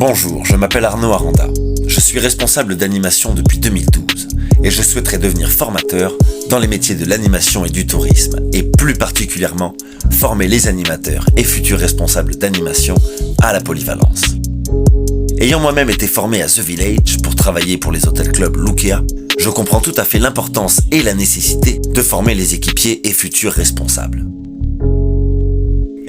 Bonjour, je m'appelle Arnaud Aranda. Je suis responsable d'animation depuis 2012 et je souhaiterais devenir formateur dans les métiers de l'animation et du tourisme et plus particulièrement former les animateurs et futurs responsables d'animation à la polyvalence. Ayant moi-même été formé à The Village pour travailler pour les hôtels clubs Lukea, je comprends tout à fait l'importance et la nécessité de former les équipiers et futurs responsables.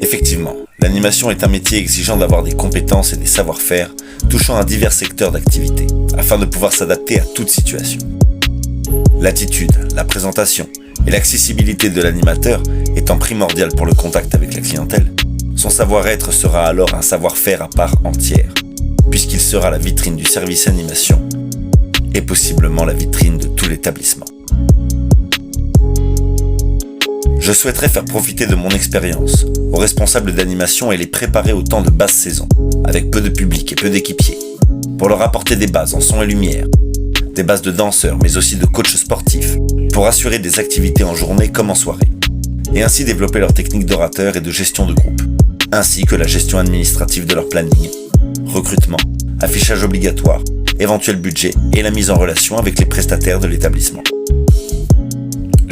Effectivement, l'animation est un métier exigeant d'avoir des compétences et des savoir-faire touchant à divers secteurs d'activité, afin de pouvoir s'adapter à toute situation. L'attitude, la présentation et l'accessibilité de l'animateur étant primordiales pour le contact avec la clientèle, son savoir-être sera alors un savoir-faire à part entière, puisqu'il sera la vitrine du service animation et possiblement la vitrine de tout l'établissement. Je souhaiterais faire profiter de mon expérience aux responsables d'animation et les préparer au temps de basse saison, avec peu de public et peu d'équipiers, pour leur apporter des bases en son et lumière, des bases de danseurs mais aussi de coachs sportifs, pour assurer des activités en journée comme en soirée, et ainsi développer leurs techniques d'orateur et de gestion de groupe, ainsi que la gestion administrative de leur planning, recrutement, affichage obligatoire, éventuel budget et la mise en relation avec les prestataires de l'établissement.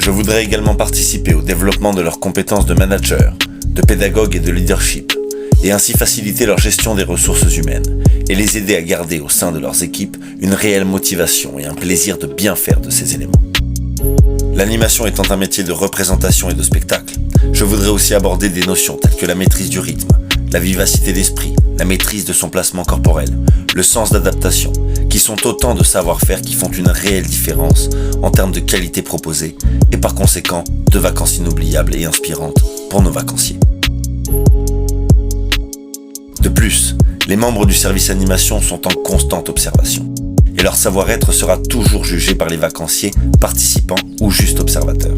Je voudrais également participer au développement de leurs compétences de manager, de pédagogue et de leadership, et ainsi faciliter leur gestion des ressources humaines, et les aider à garder au sein de leurs équipes une réelle motivation et un plaisir de bien faire de ces éléments. L'animation étant un métier de représentation et de spectacle, je voudrais aussi aborder des notions telles que la maîtrise du rythme, la vivacité d'esprit, la maîtrise de son placement corporel, le sens d'adaptation, qui sont autant de savoir-faire qui font une réelle différence en termes de qualité proposée et par conséquent de vacances inoubliables et inspirantes pour nos vacanciers. De plus, les membres du service animation sont en constante observation et leur savoir-être sera toujours jugé par les vacanciers, participants ou juste observateurs.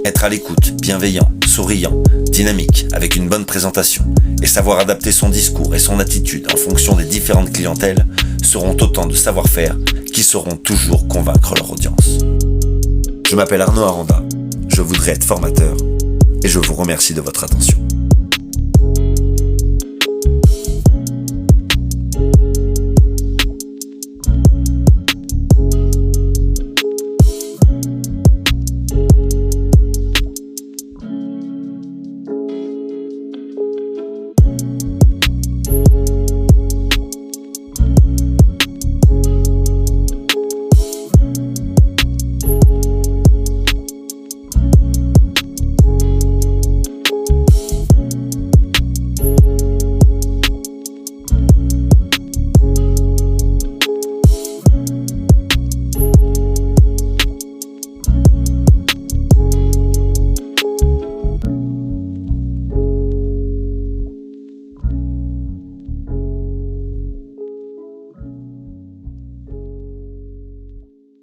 Être à l'écoute, bienveillant, souriant, dynamique, avec une bonne présentation et savoir adapter son discours et son attitude en fonction des différentes clientèles seront autant de savoir-faire qui sauront toujours convaincre leur audience. Je m'appelle Arnaud Aranda, je voudrais être formateur et je vous remercie de votre attention.